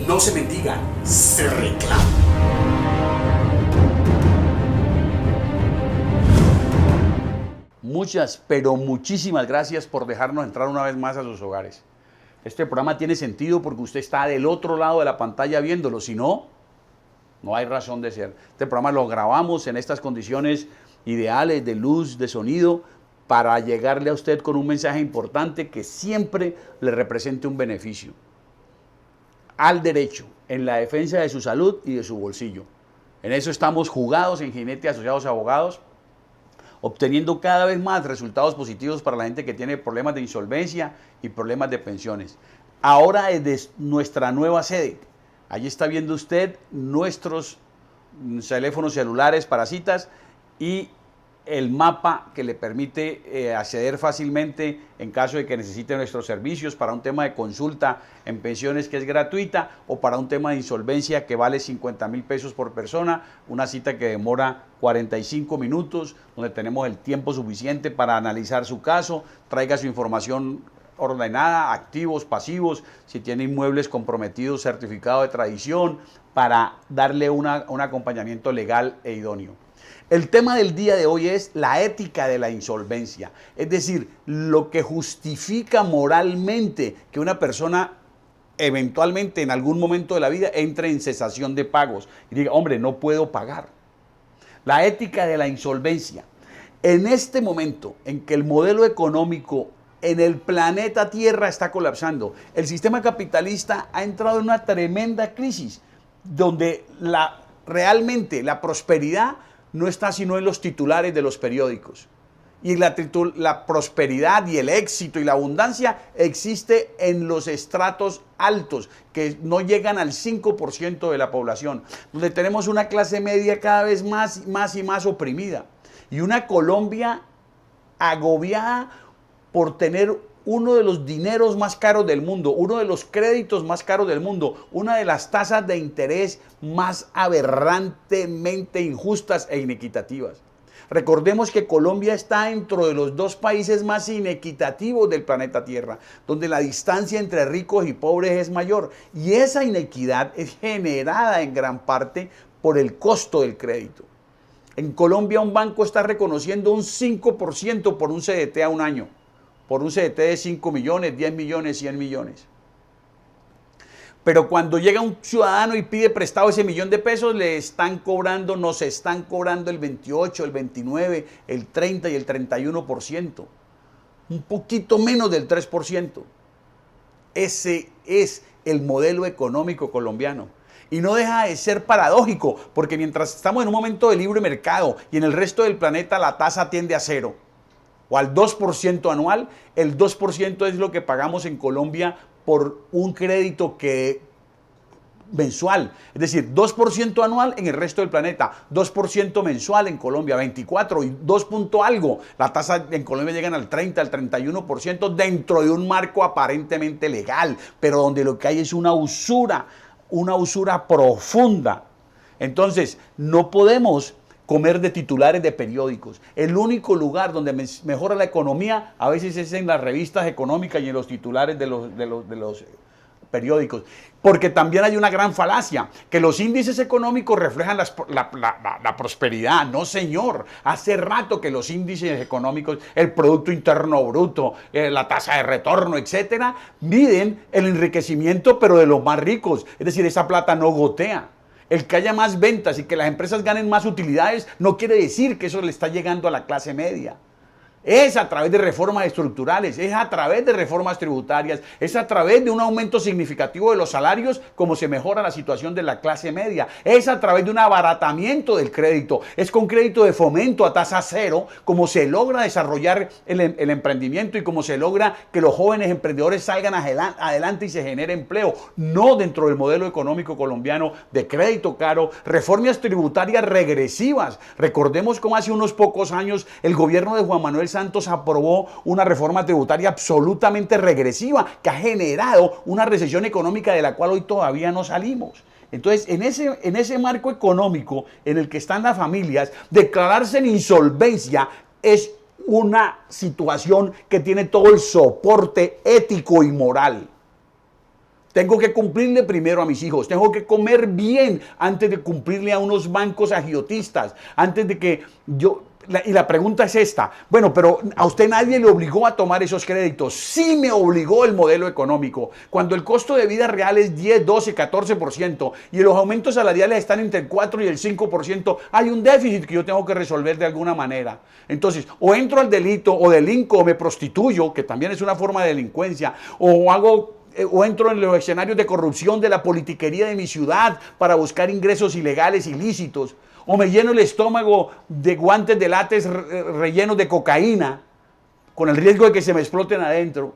No se mendiga, se reclama. Muchas, pero muchísimas gracias por dejarnos entrar una vez más a sus hogares. Este programa tiene sentido porque usted está del otro lado de la pantalla viéndolo, si no, no hay razón de ser. Este programa lo grabamos en estas condiciones ideales de luz, de sonido, para llegarle a usted con un mensaje importante que siempre le represente un beneficio. Al derecho, en la defensa de su salud y de su bolsillo. En eso estamos jugados en Jinete Asociados Abogados, obteniendo cada vez más resultados positivos para la gente que tiene problemas de insolvencia y problemas de pensiones. Ahora desde nuestra nueva sede, allí está viendo usted nuestros teléfonos celulares para citas y el mapa que le permite acceder fácilmente en caso de que necesite nuestros servicios para un tema de consulta en pensiones que es gratuita o para un tema de insolvencia que vale 50.000 pesos por persona, una cita que demora 45 minutos, donde tenemos el tiempo suficiente para analizar su caso, traiga su información ordenada, activos, pasivos, si tiene inmuebles comprometidos, certificado de tradición, para darle un acompañamiento legal e idóneo. El tema del día de hoy es la ética de la insolvencia, es decir, lo que justifica moralmente que una persona eventualmente en algún momento de la vida entre en cesación de pagos y diga, hombre, no puedo pagar. La ética de la insolvencia. En este momento en que el modelo económico en el planeta Tierra está colapsando, el sistema capitalista ha entrado en una tremenda crisis donde realmente la prosperidad no está sino en los titulares de los periódicos. Y la prosperidad y el éxito y la abundancia existe en los estratos altos, que no llegan al 5% de la población, donde tenemos una clase media cada vez más y más oprimida. Y una Colombia agobiada por tener uno de los dineros más caros del mundo, uno de los créditos más caros del mundo, una de las tasas de interés más aberrantemente injustas e inequitativas. Recordemos que Colombia está dentro de los 2 países más inequitativos del planeta Tierra, donde la distancia entre ricos y pobres es mayor. Y esa inequidad es generada en gran parte por el costo del crédito. En Colombia un banco está reconociendo un 5% por un CDT a un año. Por un CDT de 5 millones, 10 millones, 100 millones. Pero cuando llega un ciudadano y pide prestado ese millón de pesos, nos están cobrando el 28, el 29, el 30 y el 31%. Un poquito menos del 3%. Ese es el modelo económico colombiano. Y no deja de ser paradójico, porque mientras estamos en un momento de libre mercado y en el resto del planeta la tasa tiende a cero, o al 2% anual, el 2% es lo que pagamos en Colombia por un crédito mensual. Es decir, 2% anual en el resto del planeta, 2% mensual en Colombia, 24 y 2 punto algo. La tasa en Colombia llegan al 30, al 31% dentro de un marco aparentemente legal, pero donde lo que hay es una usura profunda. Entonces, no podemos comer de titulares de periódicos. El único lugar donde mejora la economía a veces es en las revistas económicas y en los titulares de los periódicos. Porque también hay una gran falacia, que los índices económicos reflejan la prosperidad. No, señor. Hace rato que los índices económicos, el Producto Interno Bruto, la tasa de retorno, etcétera, miden el enriquecimiento, pero de los más ricos. Es decir, esa plata no gotea. El que haya más ventas y que las empresas ganen más utilidades no quiere decir que eso le está llegando a la clase media. Es a través de reformas estructurales, es a través de reformas tributarias, es a través de un aumento significativo de los salarios como se mejora la situación de la clase media, es a través de un abaratamiento del crédito, es con crédito de fomento a tasa cero como se logra desarrollar el emprendimiento y como se logra que los jóvenes emprendedores salgan adelante y se genere empleo, no dentro del modelo económico colombiano de crédito caro, reformas tributarias regresivas. Recordemos cómo hace unos pocos años el gobierno de Juan Manuel Santos aprobó una reforma tributaria absolutamente regresiva que ha generado una recesión económica de la cual hoy todavía no salimos. Entonces, en ese marco económico en el que están las familias, declararse en insolvencia es una situación que tiene todo el soporte ético y moral. Tengo que cumplirle primero a mis hijos. Tengo que comer bien antes de cumplirle a unos bancos agiotistas. Antes de que yo... Y la pregunta es esta. Bueno, pero a usted nadie le obligó a tomar esos créditos. Sí me obligó el modelo económico. Cuando el costo de vida real es 10, 12, 14% y los aumentos salariales están entre el 4 y el 5%, hay un déficit que yo tengo que resolver de alguna manera. Entonces, o entro al delito, o delinco, o me prostituyo, que también es una forma de delincuencia, o entro en los escenarios de corrupción de la politiquería de mi ciudad para buscar ingresos ilegales, ilícitos, o me lleno el estómago de guantes de látex rellenos de cocaína, con el riesgo de que se me exploten adentro,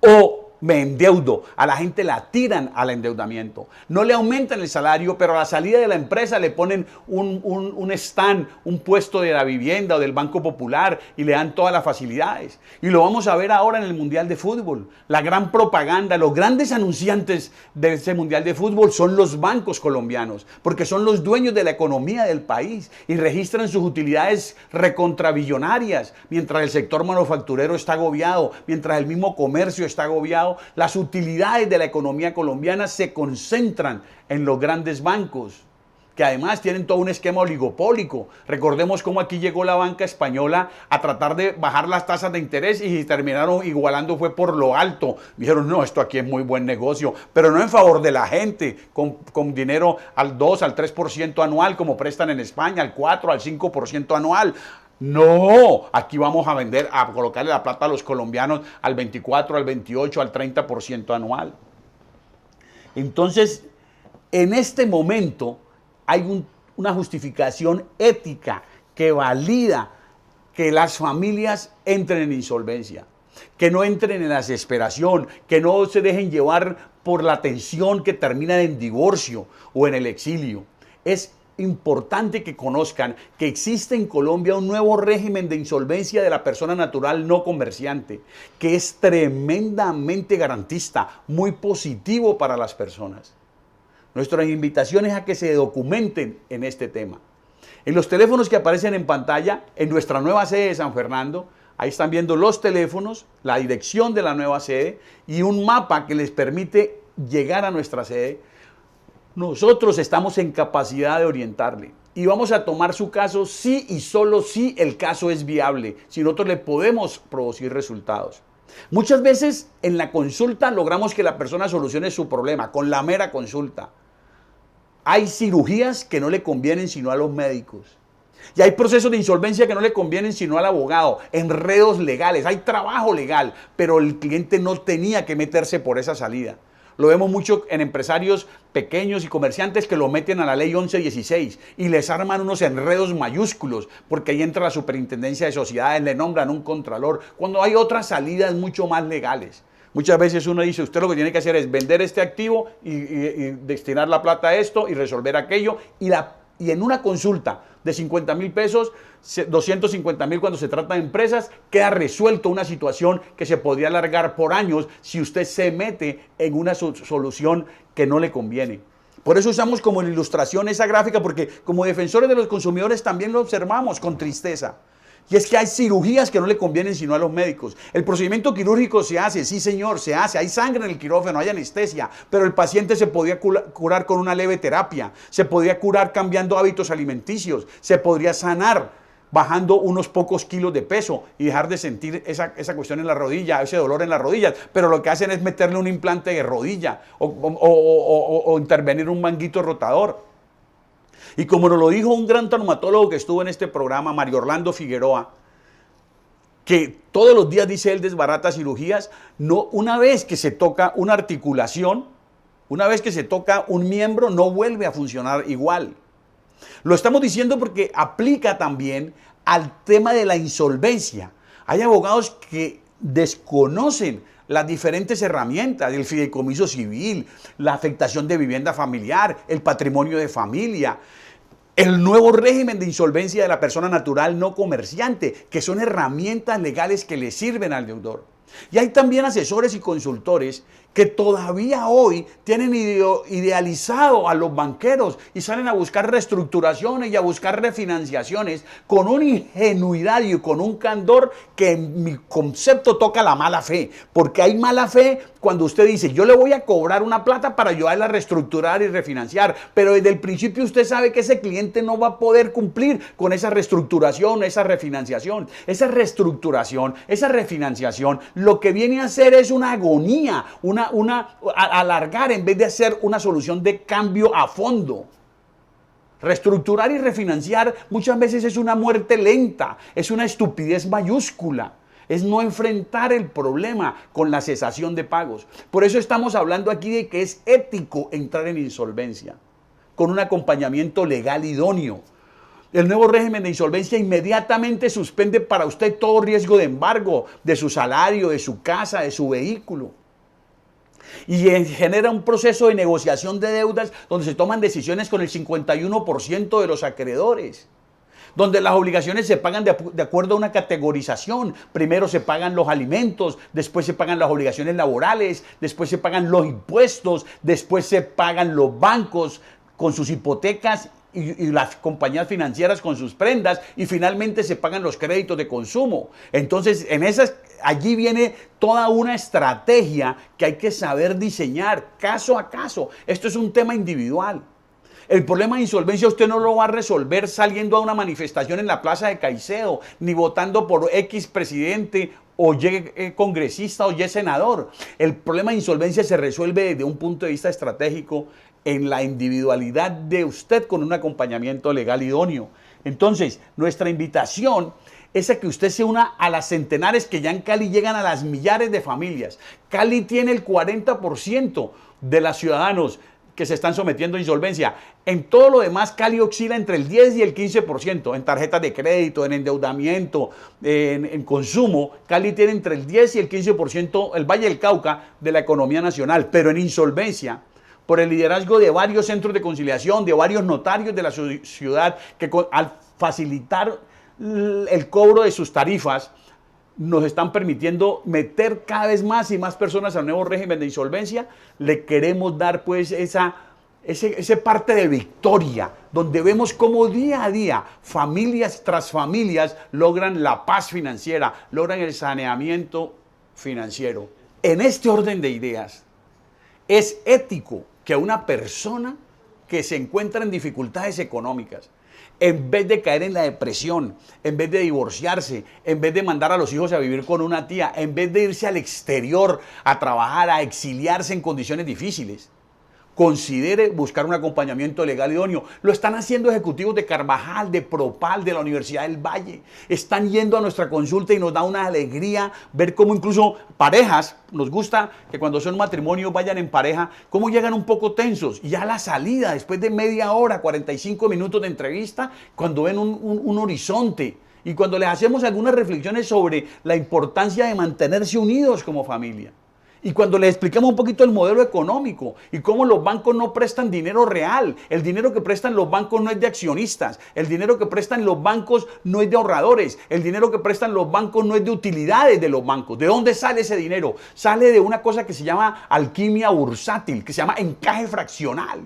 o me endeudo. A la gente la tiran al endeudamiento. No le aumentan el salario, pero a la salida de la empresa le ponen un stand, un puesto de la vivienda o del Banco Popular y le dan todas las facilidades. Y lo vamos a ver ahora en el Mundial de Fútbol. La gran propaganda, los grandes anunciantes de ese Mundial de Fútbol son los bancos colombianos, porque son los dueños de la economía del país y registran sus utilidades recontravillonarias, mientras el sector manufacturero está agobiado, mientras el mismo comercio está agobiado. Las utilidades de la economía colombiana se concentran en los grandes bancos, que además tienen todo un esquema oligopólico. Recordemos cómo aquí llegó la banca española a tratar de bajar las tasas de interés y terminaron igualando, fue por lo alto. Dijeron, no, esto aquí es muy buen negocio, pero no en favor de la gente, con dinero al 2, al 3% anual, como prestan en España, al 4, al 5% anual. No, aquí vamos a vender, a colocarle la plata a los colombianos al 24, al 28, al 30% anual. Entonces, en este momento hay una justificación ética que valida que las familias entren en insolvencia, que no entren en la desesperación, que no se dejen llevar por la tensión que termina en divorcio o en el exilio. Es importante que conozcan que existe en Colombia un nuevo régimen de insolvencia de la persona natural no comerciante, que es tremendamente garantista, muy positivo para las personas. Nuestra invitación es a que se documenten en este tema. En los teléfonos que aparecen en pantalla, en nuestra nueva sede de San Fernando, ahí están viendo los teléfonos, la dirección de la nueva sede y un mapa que les permite llegar a nuestra sede. Nosotros estamos en capacidad de orientarle y vamos a tomar su caso si y solo si el caso es viable, si nosotros le podemos producir resultados. Muchas veces en la consulta logramos que la persona solucione su problema con la mera consulta. Hay cirugías que no le convienen sino a los médicos. Y hay procesos de insolvencia que no le convienen sino al abogado, enredos legales, hay trabajo legal, pero el cliente no tenía que meterse por esa salida. Lo vemos mucho en empresarios pequeños y comerciantes que lo meten a la ley 1116 y les arman unos enredos mayúsculos porque ahí entra la superintendencia de sociedades, le nombran un contralor, cuando hay otras salidas mucho más legales. Muchas veces uno dice, usted lo que tiene que hacer es vender este activo y destinar la plata a esto y resolver aquello y en una consulta de 50.000 pesos, 250.000 cuando se trata de empresas, queda resuelto una situación que se podría alargar por años si usted se mete en una solución que no le conviene. Por eso usamos como ilustración esa gráfica, porque como defensores de los consumidores también lo observamos con tristeza. Y es que hay cirugías que no le convienen sino a los médicos. El procedimiento quirúrgico se hace, sí señor, se hace. Hay sangre en el quirófano, hay anestesia, pero el paciente se podía curar con una leve terapia. Se podría curar cambiando hábitos alimenticios. Se podría sanar bajando unos pocos kilos de peso y dejar de sentir esa cuestión en la rodilla, ese dolor en las rodillas. Pero lo que hacen es meterle un implante de rodilla o intervenir un manguito rotador. Y como nos lo dijo un gran traumatólogo que estuvo en este programa, Mario Orlando Figueroa, que todos los días, dice él, desbarata cirugías, no, una vez que se toca una articulación, una vez que se toca un miembro, no vuelve a funcionar igual. Lo estamos diciendo porque aplica también al tema de la insolvencia. Hay abogados que desconocen las diferentes herramientas, el fideicomiso civil, la afectación de vivienda familiar, el patrimonio de familia, el nuevo régimen de insolvencia de la persona natural no comerciante, que son herramientas legales que le sirven al deudor. Y hay también asesores y consultores que todavía hoy tienen idealizado a los banqueros y salen a buscar reestructuraciones y a buscar refinanciaciones con una ingenuidad y con un candor que en mi concepto toca la mala fe, porque hay mala fe cuando usted dice, yo le voy a cobrar una plata para ayudarle a reestructurar y refinanciar, pero desde el principio usted sabe que ese cliente no va a poder cumplir con esa reestructuración, esa refinanciación. Esa reestructuración, esa refinanciación, lo que viene a hacer es una agonía, alargar en vez de hacer una solución de cambio a fondo. Reestructurar y refinanciar muchas veces es una muerte lenta, es una estupidez mayúscula. Es no enfrentar el problema con la cesación de pagos. Por eso estamos hablando aquí de que es ético entrar en insolvencia, con un acompañamiento legal idóneo. El nuevo régimen de insolvencia inmediatamente suspende para usted todo riesgo de embargo de su salario, de su casa, de su vehículo. Y genera un proceso de negociación de deudas donde se toman decisiones con el 51% de los acreedores, donde las obligaciones se pagan de acuerdo a una categorización. Primero se pagan los alimentos, después se pagan las obligaciones laborales, después se pagan los impuestos, después se pagan los bancos con sus hipotecas y las compañías financieras con sus prendas, y finalmente se pagan los créditos de consumo. Entonces, allí viene toda una estrategia que hay que saber diseñar caso a caso. Esto es un tema individual. El problema de insolvencia usted no lo va a resolver saliendo a una manifestación en la Plaza de Caicedo, ni votando por X presidente o Y congresista o Y senador. El problema de insolvencia se resuelve desde un punto de vista estratégico en la individualidad de usted con un acompañamiento legal idóneo. Entonces, nuestra invitación es a que usted se una a las centenares que ya en Cali llegan a las millares de familias. Cali tiene el 40% de los ciudadanos que se están sometiendo a insolvencia. En todo lo demás, Cali oscila entre el 10 y el 15%. En tarjetas de crédito, en endeudamiento, en consumo, Cali tiene entre el 10 y el 15%, el Valle del Cauca, de la economía nacional. Pero en insolvencia, por el liderazgo de varios centros de conciliación, de varios notarios de la ciudad, que al facilitar el cobro de sus tarifas, nos están permitiendo meter cada vez más y más personas al nuevo régimen de insolvencia. Le queremos dar pues ese parte de victoria, donde vemos cómo día a día, familias tras familias, logran la paz financiera, logran el saneamiento financiero. En este orden de ideas, es ético que una persona que se encuentra en dificultades económicas, en vez de caer en la depresión, en vez de divorciarse, en vez de mandar a los hijos a vivir con una tía, en vez de irse al exterior a trabajar, a exiliarse en condiciones difíciles, considere buscar un acompañamiento legal idóneo. Lo están haciendo ejecutivos de Carvajal, de Propal, de la Universidad del Valle. Están yendo a nuestra consulta y nos da una alegría ver cómo incluso parejas, nos gusta que cuando son matrimonios vayan en pareja, cómo llegan un poco tensos. Y ya a la salida, después de media hora, 45 minutos de entrevista, cuando ven un horizonte y cuando les hacemos algunas reflexiones sobre la importancia de mantenerse unidos como familia. Y cuando les explicamos un poquito el modelo económico y cómo los bancos no prestan dinero real, el dinero que prestan los bancos no es de accionistas, el dinero que prestan los bancos no es de ahorradores, el dinero que prestan los bancos no es de utilidades de los bancos. ¿De dónde sale ese dinero? Sale de una cosa que se llama alquimia bursátil, que se llama encaje fraccional.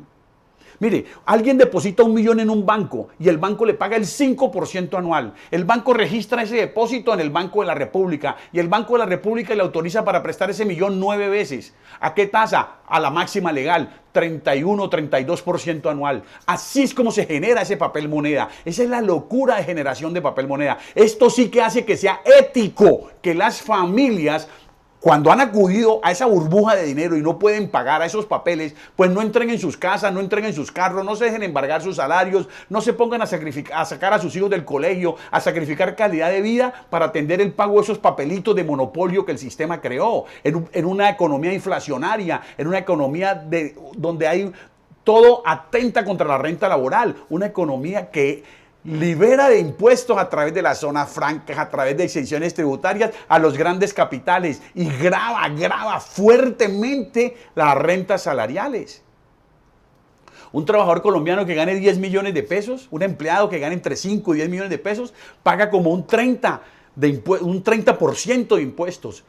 Mire, alguien deposita 1 millón en un banco y el banco le paga el 5% anual. El banco registra ese depósito en el Banco de la República y el Banco de la República le autoriza para prestar ese millón 9 veces. ¿A qué tasa? A la máxima legal, 31 o 32% anual. Así es como se genera ese papel moneda. Esa es la locura de generación de papel moneda. Esto sí que hace que sea ético que las familias, cuando han acudido a esa burbuja de dinero y no pueden pagar a esos papeles, pues no entren en sus casas, no entren en sus carros, no se dejen embargar sus salarios, no se pongan a sacar a sus hijos del colegio, a sacrificar calidad de vida para atender el pago de esos papelitos de monopolio que el sistema creó, en una economía inflacionaria, en una economía donde hay todo atenta contra la renta laboral, una economía que libera de impuestos a través de las zonas francas, a través de exenciones tributarias a los grandes capitales y grava fuertemente las rentas salariales. Un trabajador colombiano que gane 10 millones de pesos, un empleado que gane entre 5 y 10 millones de pesos, paga como un 30% de impuestos.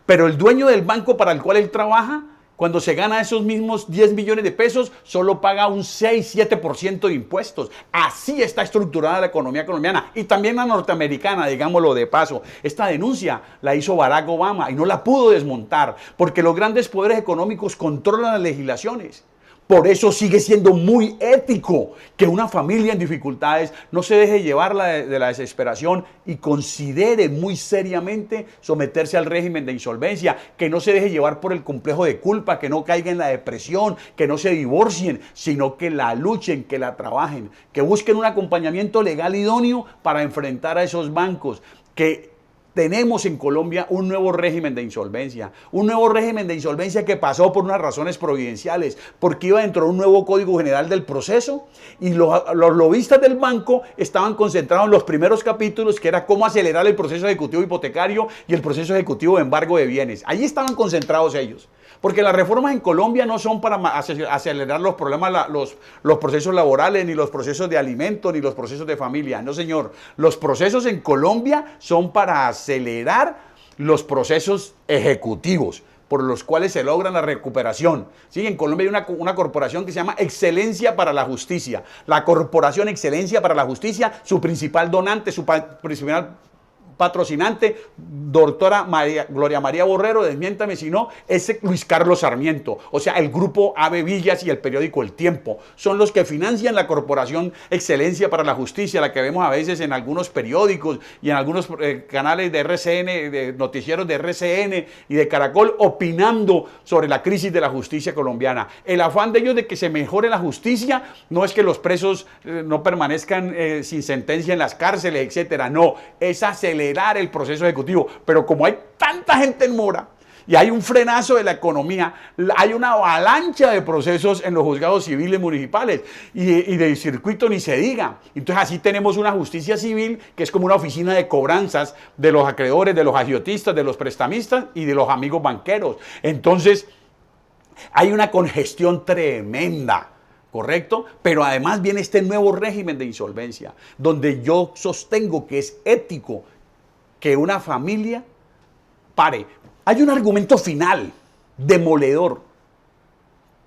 Pero el dueño del banco para el cual él trabaja Cuando se gana esos mismos 10 millones de pesos, solo paga un 6-7% de impuestos. Así está estructurada la economía colombiana y también la norteamericana, digámoslo de paso. Esta denuncia la hizo Barack Obama y no la pudo desmontar porque los grandes poderes económicos controlan las legislaciones. Por eso sigue siendo muy ético que una familia en dificultades no se deje llevar de la desesperación y considere muy seriamente someterse al régimen de insolvencia, que no se deje llevar por el complejo de culpa, que no caiga en la depresión, que no se divorcien, sino que la luchen, que la trabajen, que busquen un acompañamiento legal idóneo para enfrentar a esos bancos, que tenemos en Colombia un nuevo régimen de insolvencia que pasó por unas razones providenciales, porque iba dentro de un nuevo Código General del Proceso y los lobistas del banco estaban concentrados en los primeros capítulos, que era cómo acelerar el proceso ejecutivo hipotecario y el proceso ejecutivo de embargo de bienes. Allí estaban concentrados ellos. Porque las reformas en Colombia no son para acelerar los problemas, los procesos laborales, ni los procesos de alimento, ni los procesos de familia. No, señor. Los procesos en Colombia son para acelerar los procesos ejecutivos, por los cuales se logra la recuperación. Sí, en Colombia hay una corporación que se llama Excelencia para la Justicia. La Corporación Excelencia para la Justicia, su principal donante, su principal patrocinante, doctora Gloria María Borrero, desmiéntame si no, es Luis Carlos Sarmiento, o sea, el grupo Ave Villas y el periódico El Tiempo, son los que financian la Corporación Excelencia para la Justicia, la que vemos a veces en algunos periódicos y en algunos canales de RCN, de noticieros de RCN y de Caracol, opinando sobre la crisis de la justicia colombiana. El afán de ellos de que se mejore la justicia no es que los presos no permanezcan sin sentencia en las cárceles, etcétera, no, es acelerar el proceso ejecutivo, pero como hay tanta gente en mora y hay un frenazo de la economía, hay una avalancha de procesos en los juzgados civiles municipales y de circuito ni se diga. Entonces así tenemos una justicia civil que es como una oficina de cobranzas de los acreedores, de los agiotistas, de los prestamistas y de los amigos banqueros. Entonces hay una congestión tremenda. ¿Correcto? Pero además viene este nuevo régimen de insolvencia, donde yo sostengo que es ético que una familia pare. Hay un argumento final, demoledor,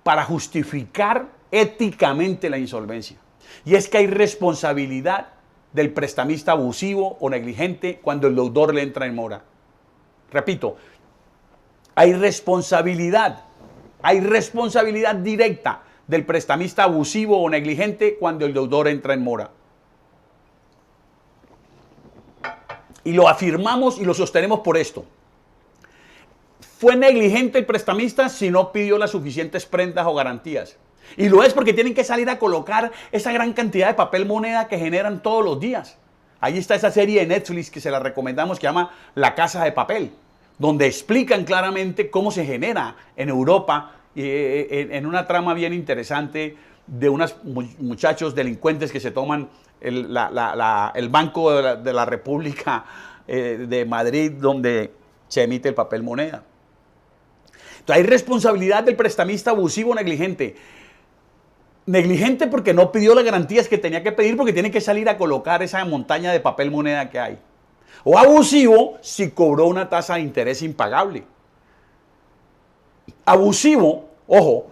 para justificar éticamente la insolvencia. Y es que hay responsabilidad del prestamista abusivo o negligente cuando el deudor le entra en mora. Repito, hay responsabilidad directa del prestamista abusivo o negligente cuando el deudor entra en mora. Y lo afirmamos y lo sostenemos por esto. Fue negligente el prestamista si no pidió las suficientes prendas o garantías. Y lo es porque tienen que salir a colocar esa gran cantidad de papel moneda que generan todos los días. Ahí está esa serie de Netflix que se la recomendamos, que se llama La Casa de Papel, donde explican claramente cómo se genera en Europa en una trama bien interesante de unos muchachos delincuentes que se toman el Banco de la República de Madrid, donde se emite el papel moneda. Entonces hay responsabilidad del prestamista abusivo o negligente. Negligente porque no pidió las garantías que tenía que pedir, porque tiene que salir a colocar esa montaña de papel moneda que hay. O abusivo si cobró una tasa de interés impagable. Abusivo, ojo,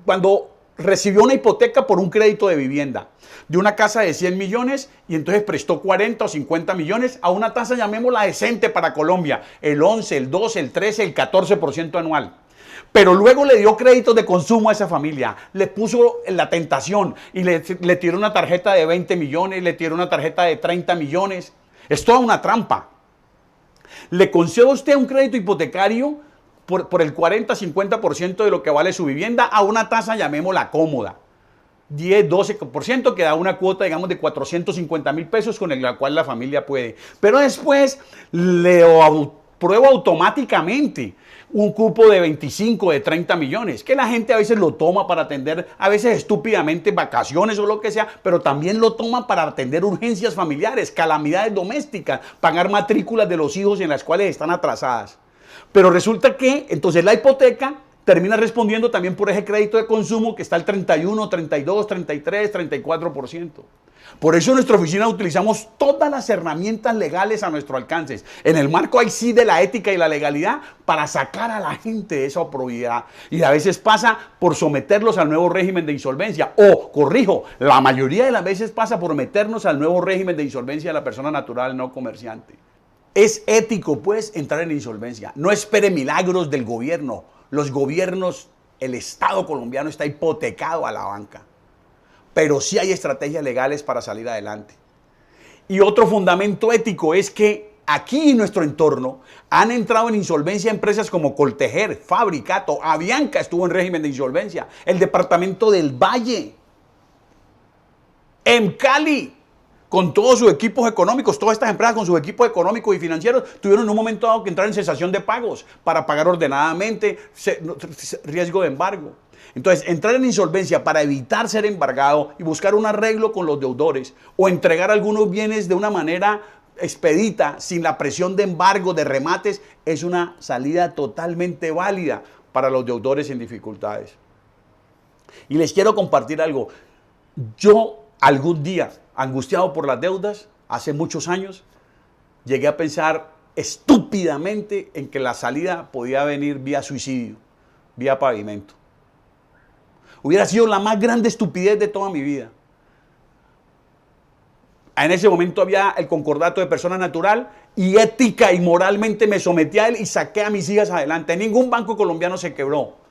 cuando recibió una hipoteca por un crédito de vivienda de una casa de 100 millones y entonces prestó 40 o 50 millones a una tasa, llamémosla decente para Colombia, el 11, el 12, el 13, el 14% anual. Pero luego le dio créditos de consumo a esa familia, le puso la tentación y le tiró una tarjeta de 20 millones, le tiró una tarjeta de 30 millones. Es toda una trampa. Le concede a usted un crédito hipotecario por el 40-50% de lo que vale su vivienda a una tasa, llamémosla cómoda. 10-12%, que da una cuota, digamos, de 450.000 pesos con la cual la familia puede. Pero después le aprueba automáticamente un cupo de 25, de 30 millones, que la gente a veces lo toma para atender, a veces estúpidamente, vacaciones o lo que sea, pero también lo toma para atender urgencias familiares, calamidades domésticas, pagar matrículas de los hijos en las cuales están atrasadas. Pero resulta que entonces la hipoteca termina respondiendo también por ese crédito de consumo que está al 31, 32, 33, 34%. Por eso en nuestra oficina utilizamos todas las herramientas legales a nuestro alcance, en el marco ahí sí de la ética y la legalidad, para sacar a la gente de esa oprobidad. Y a veces pasa por someterlos al nuevo régimen de insolvencia. O, corrijo, la mayoría de las veces pasa por meternos al nuevo régimen de insolvencia de la persona natural no comerciante. Es ético, pues, entrar en insolvencia. No espere milagros del gobierno. Los gobiernos, el Estado colombiano está hipotecado a la banca. Pero sí hay estrategias legales para salir adelante. Y otro fundamento ético es que aquí en nuestro entorno han entrado en insolvencia empresas como Coltejer, Fabricato, Avianca estuvo en régimen de insolvencia, el departamento del Valle, en Cali, con todos sus equipos económicos, todas estas empresas con sus equipos económicos y financieros tuvieron en un momento dado que entrar en cesación de pagos para pagar ordenadamente, riesgo de embargo. Entonces, entrar en insolvencia para evitar ser embargado y buscar un arreglo con los deudores o entregar algunos bienes de una manera expedita, sin la presión de embargo, de remates, es una salida totalmente válida para los deudores en dificultades. Y les quiero compartir algo. Yo algún día, angustiado por las deudas, hace muchos años, llegué a pensar estúpidamente en que la salida podía venir vía suicidio, vía pavimento. Hubiera sido la más grande estupidez de toda mi vida. En ese momento había el concordato de persona natural y ética y moralmente me sometí a él y saqué a mis hijas adelante. Ningún banco colombiano se quebró.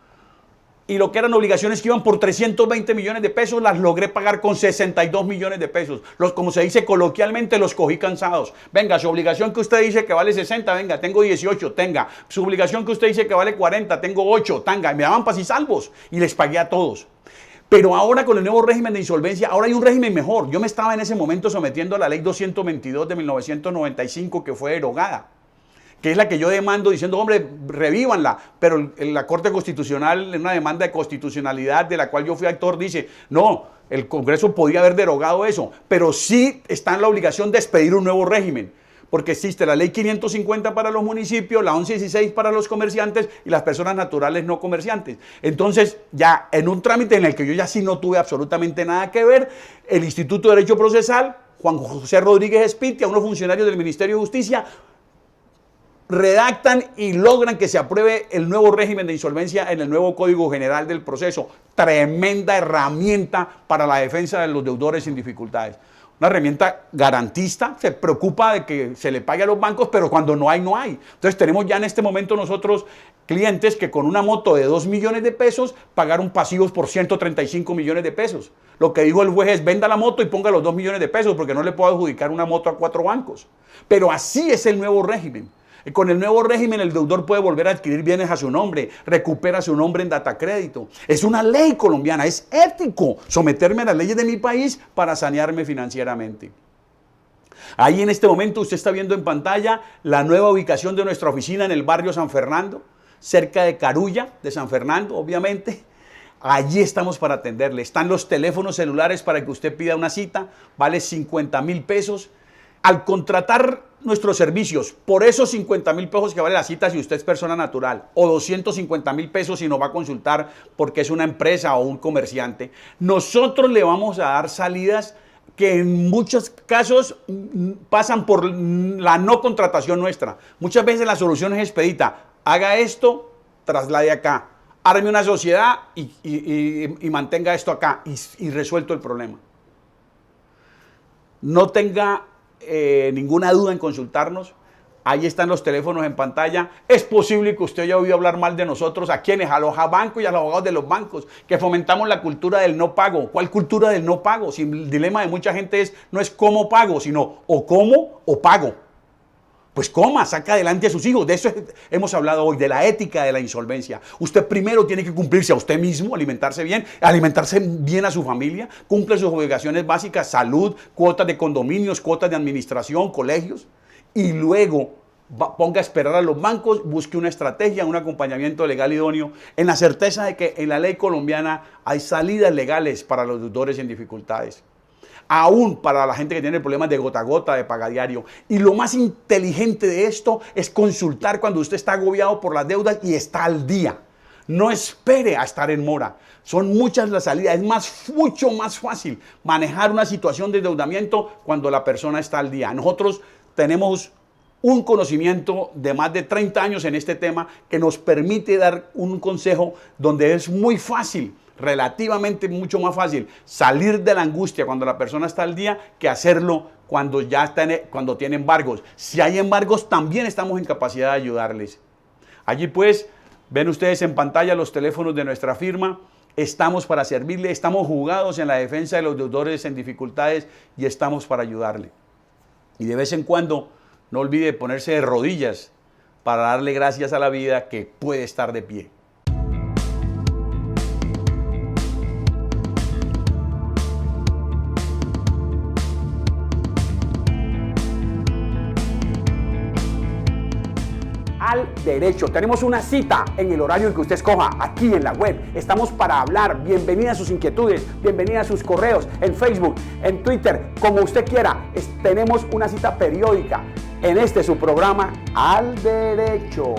Y lo que eran obligaciones que iban por 320 millones de pesos, las logré pagar con 62 millones de pesos. Como se dice coloquialmente, los cogí cansados. Venga, su obligación que usted dice que vale 60, venga, tengo 18, tenga. Su obligación que usted dice que vale 40, tengo 8, tenga. Y me daban paz y salvos y les pagué a todos. Pero ahora con el nuevo régimen de insolvencia, ahora hay un régimen mejor. Yo me estaba en ese momento sometiendo a la ley 222 de 1995 que fue derogada, que es la que yo demando diciendo, hombre, revívanla, pero la Corte Constitucional, en una demanda de constitucionalidad de la cual yo fui actor, dice, no, el Congreso podía haber derogado eso, pero sí está en la obligación de expedir un nuevo régimen, porque existe la ley 550 para los municipios, la 1116 para los comerciantes y las personas naturales no comerciantes. Entonces, ya en un trámite en el que yo ya sí no tuve absolutamente nada que ver, el Instituto de Derecho Procesal, Juan José Rodríguez Espitia, unos funcionarios del Ministerio de Justicia, redactan y logran que se apruebe el nuevo régimen de insolvencia en el nuevo Código General del Proceso. Tremenda herramienta para la defensa de los deudores sin dificultades. Una herramienta garantista, se preocupa de que se le pague a los bancos, pero cuando no hay, no hay. Entonces tenemos ya en este momento nosotros clientes que con una moto de 2 millones de pesos pagaron pasivos por 135 millones de pesos. Lo que dijo el juez es, venda la moto y ponga los 2 millones de pesos porque no le puedo adjudicar una moto a 4 bancos. Pero así es el nuevo régimen. Con el nuevo régimen el deudor puede volver a adquirir bienes a su nombre, recupera su nombre en datacrédito. Es una ley colombiana, es ético someterme a las leyes de mi país para sanearme financieramente. Ahí en este momento usted está viendo en pantalla la nueva ubicación de nuestra oficina en el barrio San Fernando, cerca de Carulla, de San Fernando, obviamente. Allí estamos para atenderle. Están los teléfonos celulares para que usted pida una cita, vale 50.000 pesos. Al contratar nuestros servicios, por esos 50.000 pesos que vale la cita si usted es persona natural, o 250.000 pesos si nos va a consultar porque es una empresa o un comerciante, nosotros le vamos a dar salidas que en muchos casos pasan por la no contratación nuestra. Muchas veces la solución es expedita. Haga esto, traslade acá. Arme una sociedad y mantenga esto acá y resuelto el problema. No tenga ninguna duda en consultarnos. Ahí están los teléfonos en pantalla. Es posible que usted haya oído hablar mal de nosotros, a quienes, a los bancos y a los abogados de los bancos, que fomentamos la cultura del no pago. ¿Cuál cultura del no pago? Si el dilema de mucha gente no es cómo pago, sino o cómo o pago. Pues coma, saca adelante a sus hijos. De eso hemos hablado hoy, de la ética de la insolvencia. Usted primero tiene que cumplirse a usted mismo, alimentarse bien a su familia, cumple sus obligaciones básicas, salud, cuotas de condominios, cuotas de administración, colegios, y luego ponga a esperar a los bancos, busque una estrategia, un acompañamiento legal idóneo, en la certeza de que en la ley colombiana hay salidas legales para los deudores en dificultades. Aún para la gente que tiene problemas de gota a gota, de pagadiario. Y lo más inteligente de esto es consultar cuando usted está agobiado por las deudas y está al día. No espere a estar en mora. Son muchas las salidas. Es mucho más fácil manejar una situación de endeudamiento cuando la persona está al día. Nosotros tenemos un conocimiento de más de 30 años en este tema que nos permite dar un consejo donde es muy fácil, relativamente mucho más fácil, salir de la angustia cuando la persona está al día que hacerlo cuando ya está cuando tiene embargos. Si hay embargos, también estamos en capacidad de ayudarles. Allí pues, ven ustedes en pantalla los teléfonos de nuestra firma. Estamos para servirle, estamos jugados en la defensa de los deudores en dificultades y estamos para ayudarle. Y de vez en cuando, no olvide ponerse de rodillas para darle gracias a la vida que puede estar de pie. Al derecho. Tenemos una cita en el horario que usted escoja aquí en la web. Estamos para hablar. Bienvenida a sus inquietudes, bienvenida a sus correos, en Facebook, en Twitter, como usted quiera. Tenemos una cita periódica en su programa Al Derecho.